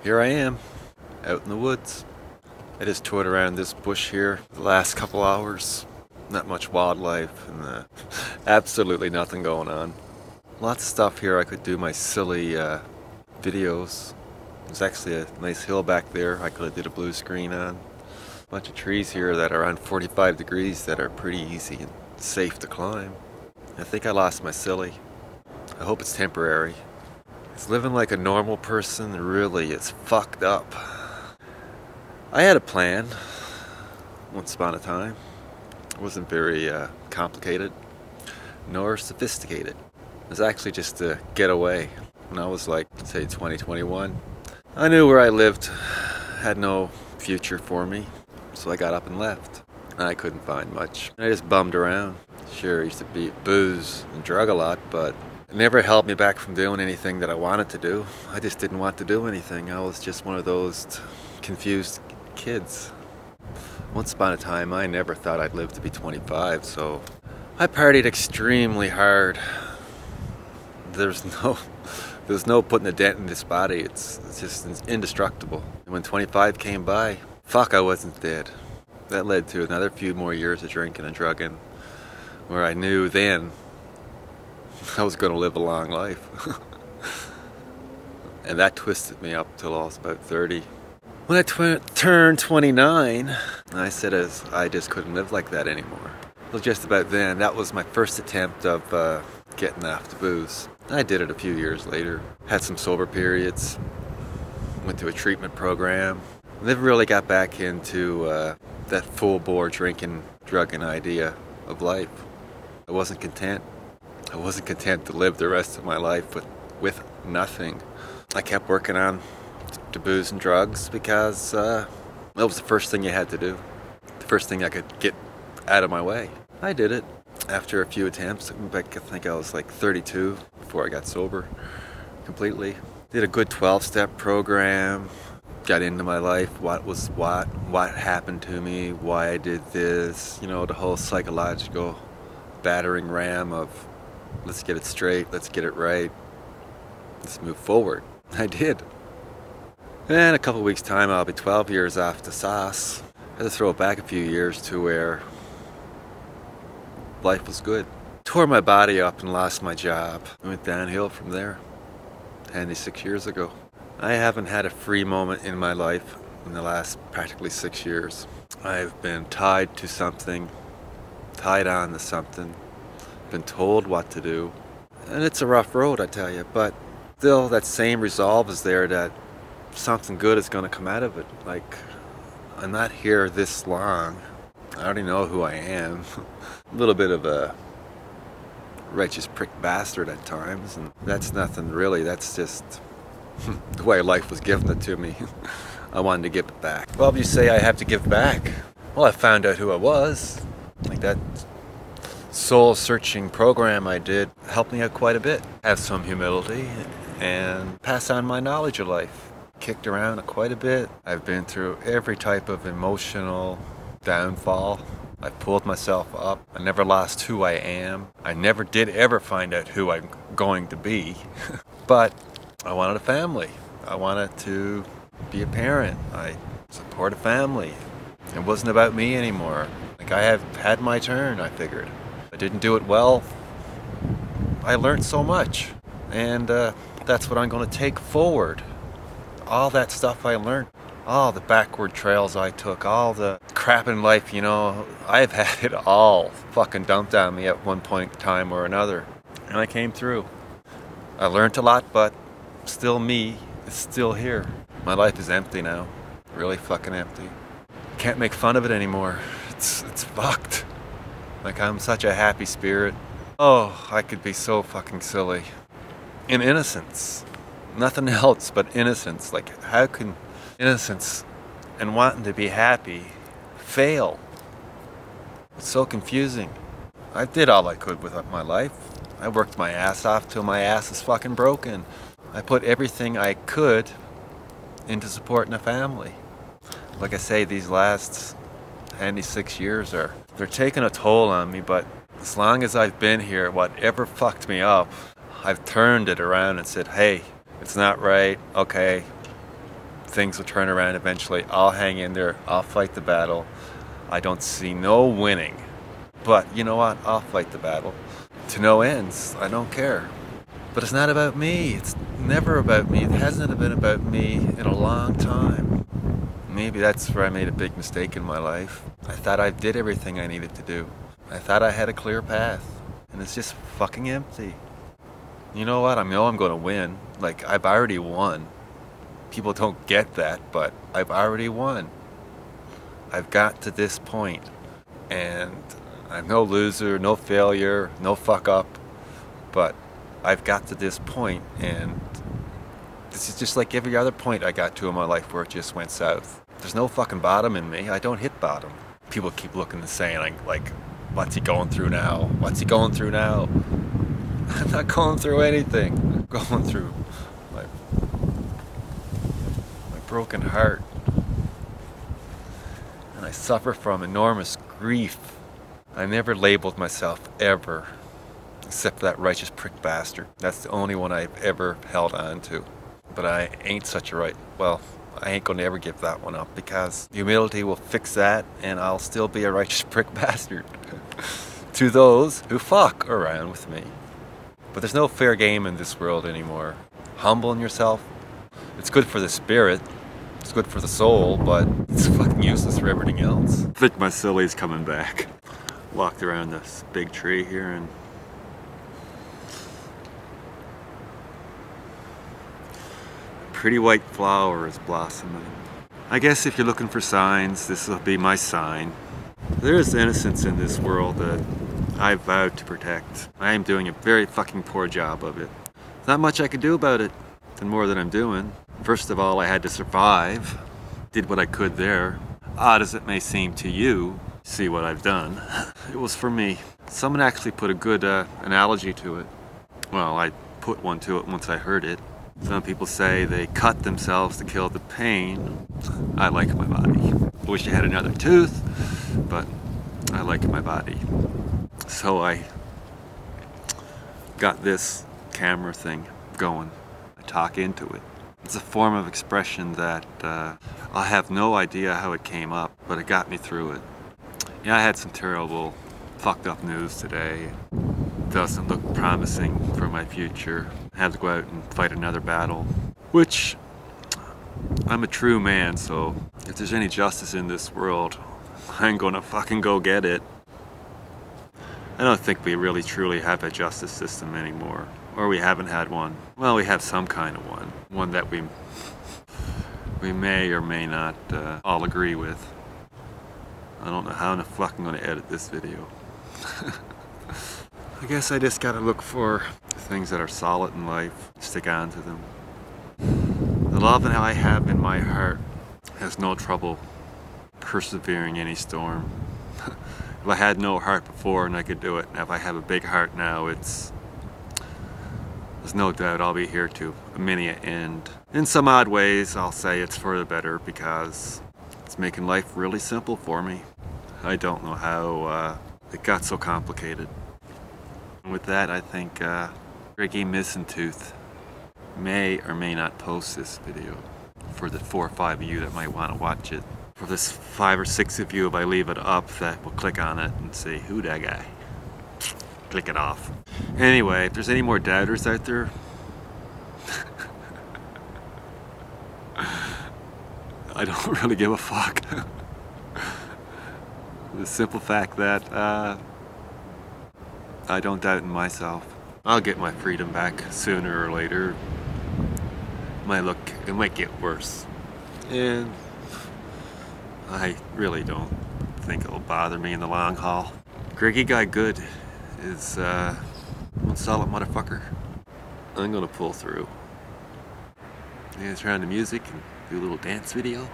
Here I am, out in the woods. I just toured around this bush here the last couple hours. Not much wildlife and absolutely nothing going on. Lots of stuff here I could do my silly videos. There's actually a nice hill back there I could have did a blue screen on. A bunch of trees here that are around 45 degrees that are pretty easy and safe to climb. I think I lost my silly. I hope it's temporary. It's living like a normal person really is fucked up. I had a plan once upon a time. It wasn't very complicated nor sophisticated. It was actually just to get away. When I was like, say, 20, 21, I knew where I lived had no future for me, so I got up and left. I couldn't find much. I just bummed around. Sure, I used to be booze and drug a lot, but it never held me back from doing anything that I wanted to do. I just didn't want to do anything. I was just one of those confused kids. Once upon a time, I never thought I'd live to be 25, so I partied extremely hard. There's no putting a dent in this body. It's just indestructible. And when 25 came by, fuck, I wasn't dead. That led to another few more years of drinking and drugging, where I knew then I was going to live a long life. And that twisted me up till I was about 30. When I turned 29, I said I just couldn't live like that anymore. It was just about then. That was my first attempt of getting off the booze. I did it a few years later. Had some sober periods. Went to a treatment program. Never really got back into that full-bore drinking, drugging idea of life. I wasn't content. I wasn't content to live the rest of my life with nothing. I kept working on the booze and drugs because that was the first thing you had to do. The first thing I could get out of my way. I did it after a few attempts. I think I was like 32 before I got sober completely. Did a good 12-step program. Got into my life, what happened to me, why I did this, you know, the whole psychological battering ram of let's get it straight, let's get it right, let's move forward. I did. And a couple weeks time I'll be 12 years off the sauce. I had to throw it back a few years to where life was good. Tore my body up and lost my job. I went downhill from there. 6 years ago. I haven't had a free moment in my life in the last practically 6 years. I've been tied to something, tied on to something, been told what to do. And it's a rough road, I tell you, but still that same resolve is there that something good is going to come out of it. Like, I'm not here this long. I already know who I am. A little bit of a righteous prick bastard at times, and that's nothing really, that's just the way life was given it to me. I wanted to give it back. Well, you say I have to give back. Well, I found out who I was. Like that soul-searching program I did helped me out quite a bit. Have some humility and pass on my knowledge of life. Kicked around quite a bit. I've been through every type of emotional downfall. I pulled myself up. I never lost who I am. I never did ever find out who I'm going to be. But I wanted a family. I wanted to be a parent. I support a family. It wasn't about me anymore. Like, I have had my turn, I figured. I didn't do it well. I learned so much. And that's what I'm going to take forward. All that stuff I learned. All the backward trails I took. All the crap in life, you know. I've had it all fucking dumped on me at one point in time or another. And I came through. I learned a lot, but still me is still here. My life is empty now. Really fucking empty. Can't make fun of it anymore. It's fucked. Like, I'm such a happy spirit. Oh, I could be so fucking silly. In innocence. Nothing else but innocence. Like, how can innocence and wanting to be happy fail? It's so confusing. I did all I could with my life. I worked my ass off till my ass is fucking broken. I put everything I could into supporting a family. Like I say, these last 6 years they're taking a toll on me, but as long as I've been here, whatever fucked me up, I've turned it around and said, hey, it's not right, okay, things will turn around eventually. I'll hang in there, I'll fight the battle. I don't see no winning. But you know what? I'll fight the battle. To no ends. I don't care. But it's not about me. It's never about me. It hasn't been about me in a long time. Maybe that's where I made a big mistake in my life. I thought I did everything I needed to do. I thought I had a clear path. And it's just fucking empty. You know what? I know I'm going to win. Like, I've already won. People don't get that, but I've already won. I've got to this point. And I'm no loser, no failure, no fuck up. But I've got to this point, and this is just like every other point I got to in my life where it just went south. There's no fucking bottom in me. I don't hit bottom. People keep looking and saying, like, what's he going through now? What's he going through now? I'm not going through anything. I'm going through my broken heart. And I suffer from enormous grief. I never labeled myself, ever. Except for that righteous prick bastard. That's the only one I've ever held on to. But I ain't such a well, I ain't gonna ever give that one up, because humility will fix that, and I'll still be a righteous prick bastard to those who fuck around with me. But there's no fair game in this world anymore. Humbling yourself, it's good for the spirit, it's good for the soul, but it's fucking useless for everything else. I think my silly's coming back. Walked around this big tree here, and pretty white flower is blossoming. I guess if you're looking for signs, this will be my sign. There is innocence in this world that I vowed to protect. I am doing a very fucking poor job of it. There's not much I can do about it, and more than I'm doing. First of all, I had to survive. Did what I could there. Odd as it may seem to you, see what I've done. It was for me. Someone actually put a good analogy to it. Well, I put one to it once I heard it. Some people say they cut themselves to kill the pain. I like my body. I wish I had another tooth, but I like my body. So I got this camera thing going. I talk into it. It's a form of expression that I have no idea how it came up, but it got me through it. Yeah, I had some terrible, fucked up news today. Doesn't look promising for my future. I had to go out and fight another battle, which I'm a true man, so if there's any justice in this world, I'm gonna fucking go get it. I don't think we really truly have a justice system anymore, or we haven't had one. Well, we have some kind of one that we may or may not all agree with. I don't know how in the fuck I'm gonna edit this video. I guess I just gotta look for things that are solid in life, stick on to them. The love that I have in my heart has no trouble persevering any storm. If I had no heart before and I could do it, and if I have a big heart now, there's no doubt I'll be here to a many an end. In some odd ways, I'll say it's for the better, because it's making life really simple for me. I don't know how it got so complicated. With that, I think Ricky Missing Tooth may or may not post this video for the 4 or 5 of you that might want to watch it. For this 5 or 6 of you, if I leave it up, that will click on it and say, who that guy? Click it off. Anyway, if there's any more doubters out there, I don't really give a fuck. The simple fact that I don't doubt in myself. I'll get my freedom back sooner or later. It might get worse. And I really don't think it'll bother me in the long haul. Greggy Guy Good is one solid motherfucker. I'm gonna pull through. And turn on the music and do a little dance video.